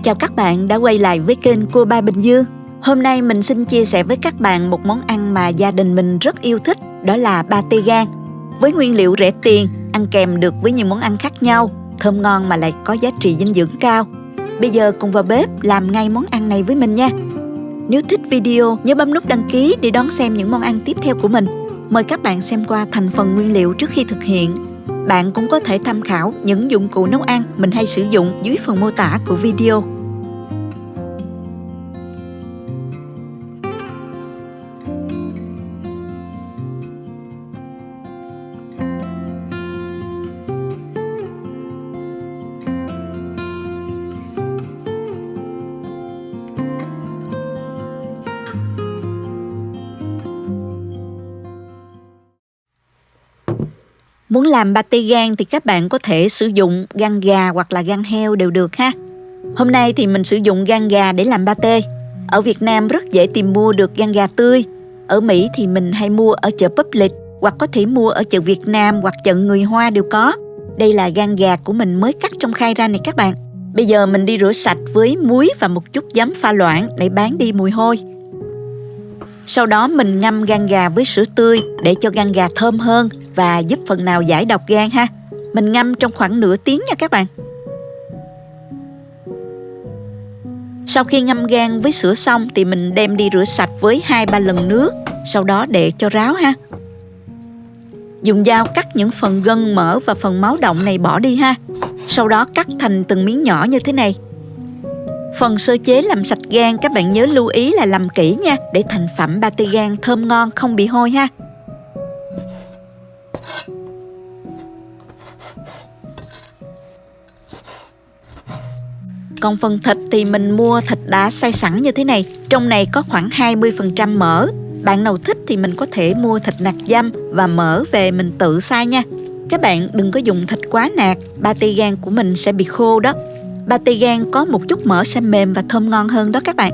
Chào các bạn đã quay lại với kênh Cô Ba Bình Dương. Hôm nay mình xin chia sẻ với các bạn một món ăn mà gia đình mình rất yêu thích, đó là pate gan. Với nguyên liệu rẻ tiền, ăn kèm được với nhiều món ăn khác nhau, thơm ngon mà lại có giá trị dinh dưỡng cao. Bây giờ cùng vào bếp làm ngay món ăn này với mình nha. Nếu thích video, nhớ bấm nút đăng ký để đón xem những món ăn tiếp theo của mình. Mời các bạn xem qua thành phần nguyên liệu trước khi thực hiện. Bạn cũng có thể tham khảo những dụng cụ nấu ăn mình hay sử dụng dưới phần mô tả của video. Muốn làm pate gan thì các bạn có thể sử dụng gan gà hoặc là gan heo đều được ha. Hôm nay thì mình sử dụng gan gà để làm pate. Ở Việt Nam rất dễ tìm mua được gan gà tươi. Ở Mỹ thì mình hay mua ở chợ Publix hoặc có thể mua ở chợ Việt Nam hoặc chợ người Hoa đều có. Đây là gan gà của mình mới cắt trong khay ra này các bạn. Bây giờ mình đi rửa sạch với muối và một chút giấm pha loãng để bán đi mùi hôi. Sau đó mình ngâm gan gà với sữa tươi để cho gan gà thơm hơn và giúp phần nào giải độc gan ha. Mình ngâm trong khoảng nửa tiếng nha các bạn. Sau khi ngâm gan với sữa xong thì mình đem đi rửa sạch với 2-3 lần nước, sau đó để cho ráo ha. Dùng dao cắt những phần gân mỡ và phần máu động này bỏ đi ha. Sau đó cắt thành từng miếng nhỏ như thế này. Phần sơ chế làm sạch gan các bạn nhớ lưu ý là làm kỹ nha, để thành phẩm pate gan thơm ngon không bị hôi ha. Còn phần thịt thì mình mua thịt đã xay sẵn như thế này. Trong này có khoảng 20% mỡ. Bạn nào thích thì mình có thể mua thịt nạc dăm và mỡ về mình tự xay nha. Các bạn đừng có dùng thịt quá nạc, pate gan của mình sẽ bị khô đó. Pate gan có một chút mỡ sẽ mềm và thơm ngon hơn đó các bạn.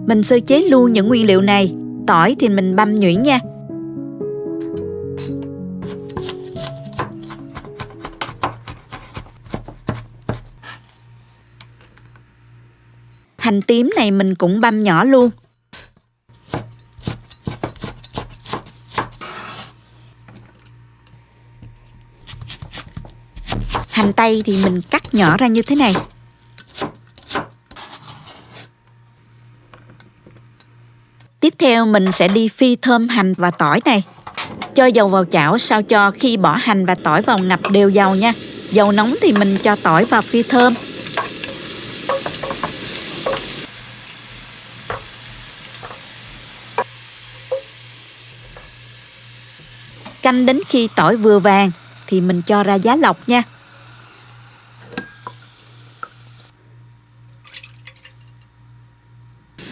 Mình sơ chế luôn những nguyên liệu này. Tỏi thì mình băm nhuyễn nha. Hành tím này mình cũng băm nhỏ luôn. Hành tây thì mình cắt nhỏ ra như thế này. Tiếp theo mình sẽ đi phi thơm hành và tỏi này. Cho dầu vào chảo sao cho khi bỏ hành và tỏi vào ngập đều dầu nha. Dầu nóng thì mình cho tỏi vào phi thơm. Canh đến khi tỏi vừa vàng thì mình cho ra giá lọc nha.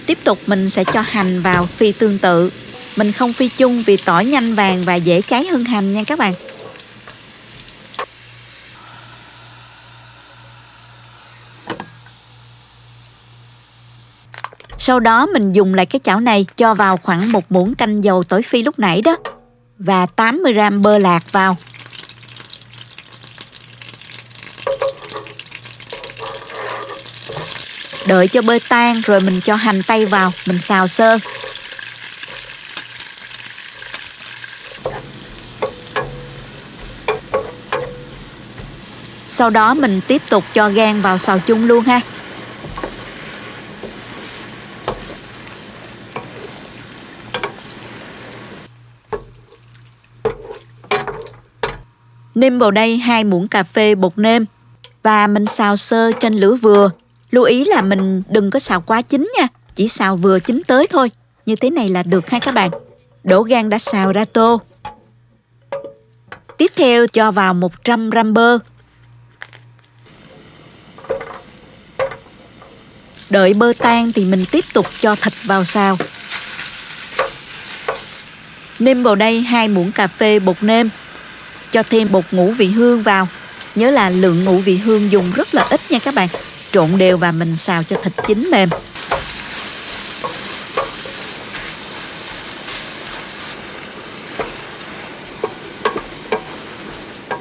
Tiếp tục mình sẽ cho hành vào phi tương tự. Mình không phi chung vì tỏi nhanh vàng và dễ cháy hơn hành nha các bạn. Sau đó mình dùng lại cái chảo này cho vào khoảng 1 muỗng canh dầu tỏi phi lúc nãy đó. Và 80g bơ lạc vào. Đợi cho bơ tan rồi mình cho hành tây vào, mình xào sơ. Sau đó mình tiếp tục cho gan vào xào chung luôn ha. Nêm vào đây 2 muỗng cà phê bột nêm và mình xào sơ trên lửa vừa. Lưu ý là mình đừng có xào quá chín nha, chỉ xào vừa chín tới thôi. Như thế này là được ha các bạn. Đổ gan đã xào ra tô. Tiếp theo cho vào 100g bơ. Đợi bơ tan thì mình tiếp tục cho thịt vào xào. Nêm vào đây 2 muỗng cà phê bột nêm. Cho thêm bột ngũ vị hương vào. Nhớ là lượng ngũ vị hương dùng rất là ít nha các bạn. Trộn đều và mình xào cho thịt chín mềm.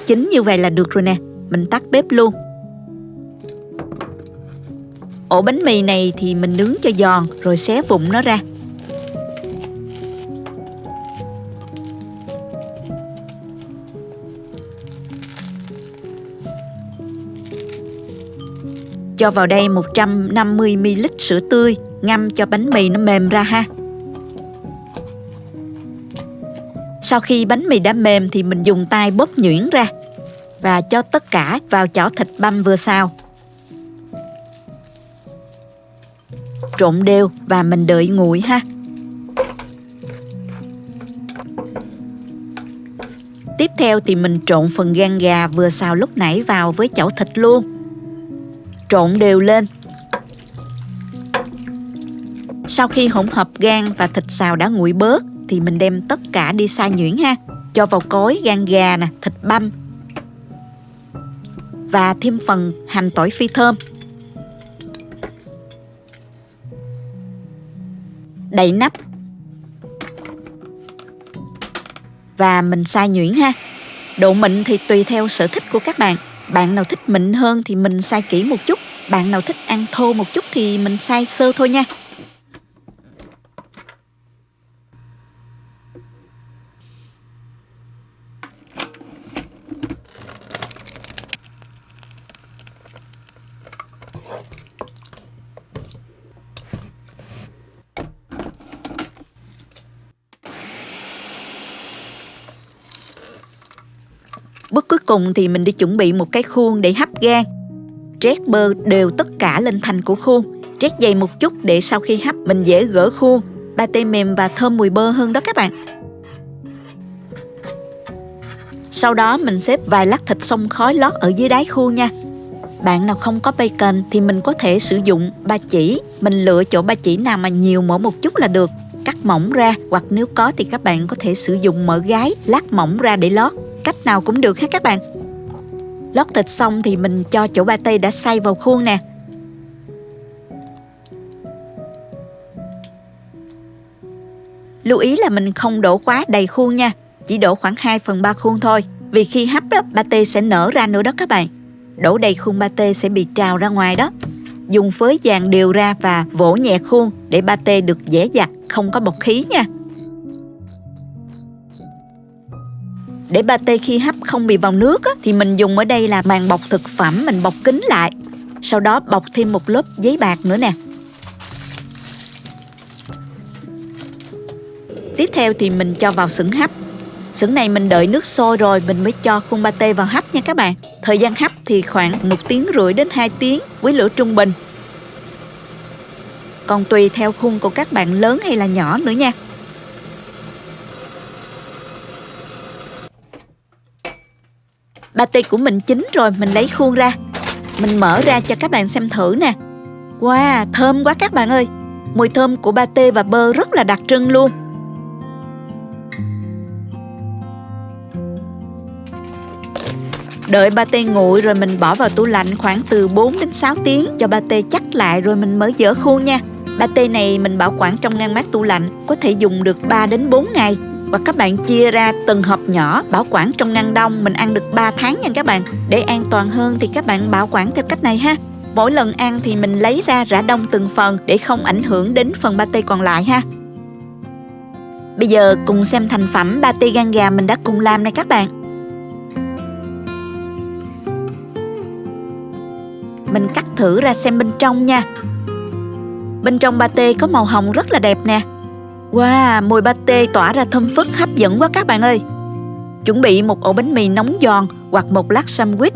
Chín như vậy là được rồi nè. Mình tắt bếp luôn. Ổ bánh mì này thì mình nướng cho giòn rồi xé vụn nó ra. Cho vào đây 150ml sữa tươi, ngâm cho bánh mì nó mềm ra ha. Sau khi bánh mì đã mềm thì mình dùng tay bóp nhuyễn ra và cho tất cả vào chảo thịt băm vừa xào. Trộn đều và mình đợi nguội ha. Tiếp theo thì mình trộn phần gan gà vừa xào lúc nãy vào với chảo thịt luôn. Trộn đều lên. Sau khi hỗn hợp gan và thịt xào đã nguội bớt thì mình đem tất cả đi xay nhuyễn ha. Cho vào cối gan gà nè, thịt băm và thêm phần hành tỏi phi thơm. Đậy nắp và mình xay nhuyễn ha. Độ mịn thì tùy theo sở thích của các bạn. Bạn nào thích mịn hơn thì mình xay kỹ một chút. Bạn nào thích ăn thô một chút thì mình xay sơ thôi nha. Bước cuối cùng thì mình đi chuẩn bị một cái khuôn để hấp gan. Trét bơ đều tất cả lên thành của khuôn. Trét dày một chút để sau khi hấp mình dễ gỡ khuôn. Pate mềm và thơm mùi bơ hơn đó các bạn. Sau đó mình xếp vài lát thịt xông khói lót ở dưới đáy khuôn nha. Bạn nào không có bacon thì mình có thể sử dụng ba chỉ. Mình lựa chỗ ba chỉ nào mà nhiều mỡ một chút là được. Cắt mỏng ra, hoặc nếu có thì các bạn có thể sử dụng mỡ gái lát mỏng ra để lót. Cách nào cũng được hết các bạn. Lót thịt xong thì mình cho chỗ pate đã xay vào khuôn nè. Lưu ý là mình không đổ quá đầy khuôn nha. Chỉ đổ khoảng 2/3 khuôn thôi. Vì khi hấp đó, pate sẽ nở ra nữa đó các bạn. Đổ đầy khuôn pate sẽ bị trào ra ngoài đó. Dùng phới dàn đều ra và vỗ nhẹ khuôn để pate được dễ giặt, không có bọt khí nha. Để pate khi hấp không bị vào nước á, thì mình dùng ở đây là màng bọc thực phẩm, mình bọc kín lại. Sau đó bọc thêm một lớp giấy bạc nữa nè. Tiếp theo thì mình cho vào xửng hấp. Xửng này mình đợi nước sôi rồi mình mới cho khuôn pate vào hấp nha các bạn. Thời gian hấp thì khoảng 1,5 tiếng đến 2 tiếng với lửa trung bình. Còn tùy theo khuôn của các bạn lớn hay là nhỏ nữa nha. Pate của mình chín rồi, mình lấy khuôn ra. Mình mở ra cho các bạn xem thử nè. Wow, thơm quá các bạn ơi. Mùi thơm của pate và bơ rất là đặc trưng luôn. Đợi pate nguội rồi mình bỏ vào tủ lạnh khoảng từ 4 đến 6 tiếng cho pate chắc lại rồi mình mới dỡ khuôn nha. Pate này mình bảo quản trong ngăn mát tủ lạnh, có thể dùng được 3 đến 4 ngày. Và các bạn chia ra từng hộp nhỏ, bảo quản trong ngăn đông, mình ăn được 3 tháng nha các bạn. Để an toàn hơn thì các bạn bảo quản theo cách này ha. Mỗi lần ăn thì mình lấy ra rã đông từng phần để không ảnh hưởng đến phần pate còn lại ha. Bây giờ cùng xem thành phẩm pate gan gà mình đã cùng làm này các bạn. Mình cắt thử ra xem bên trong nha. Bên trong pate có màu hồng rất là đẹp nè. Wow, mùi pate tỏa ra thơm phức hấp dẫn quá các bạn ơi. Chuẩn bị một ổ bánh mì nóng giòn hoặc một lát sandwich.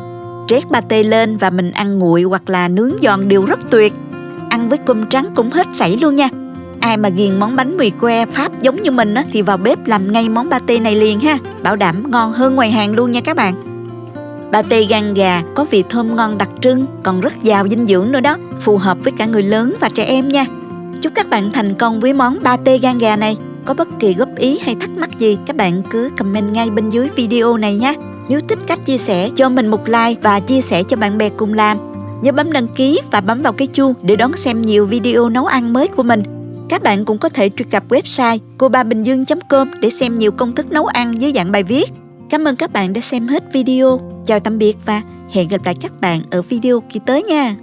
Trét pate lên và mình ăn nguội hoặc là nướng giòn đều rất tuyệt. Ăn với cơm trắng cũng hết sảy luôn nha. Ai mà ghiền món bánh mì que Pháp giống như mình á, thì vào bếp làm ngay món pate này liền ha. Bảo đảm ngon hơn ngoài hàng luôn nha các bạn. Pate gan gà có vị thơm ngon đặc trưng, còn rất giàu dinh dưỡng nữa đó. Phù hợp với cả người lớn và trẻ em nha. Chúc các bạn thành công với món pate gan gà này. Có bất kỳ góp ý hay thắc mắc gì các bạn cứ comment ngay bên dưới video này nhé. Nếu thích cách chia sẻ cho mình một like và chia sẻ cho bạn bè cùng làm. Nhớ bấm đăng ký và bấm vào cái chuông để đón xem nhiều video nấu ăn mới của mình. Các bạn cũng có thể truy cập website cobaminhdương.com để xem nhiều công thức nấu ăn dưới dạng bài viết. Cảm ơn các bạn đã xem hết video. Chào tạm biệt và hẹn gặp lại các bạn ở video kỳ tới nha.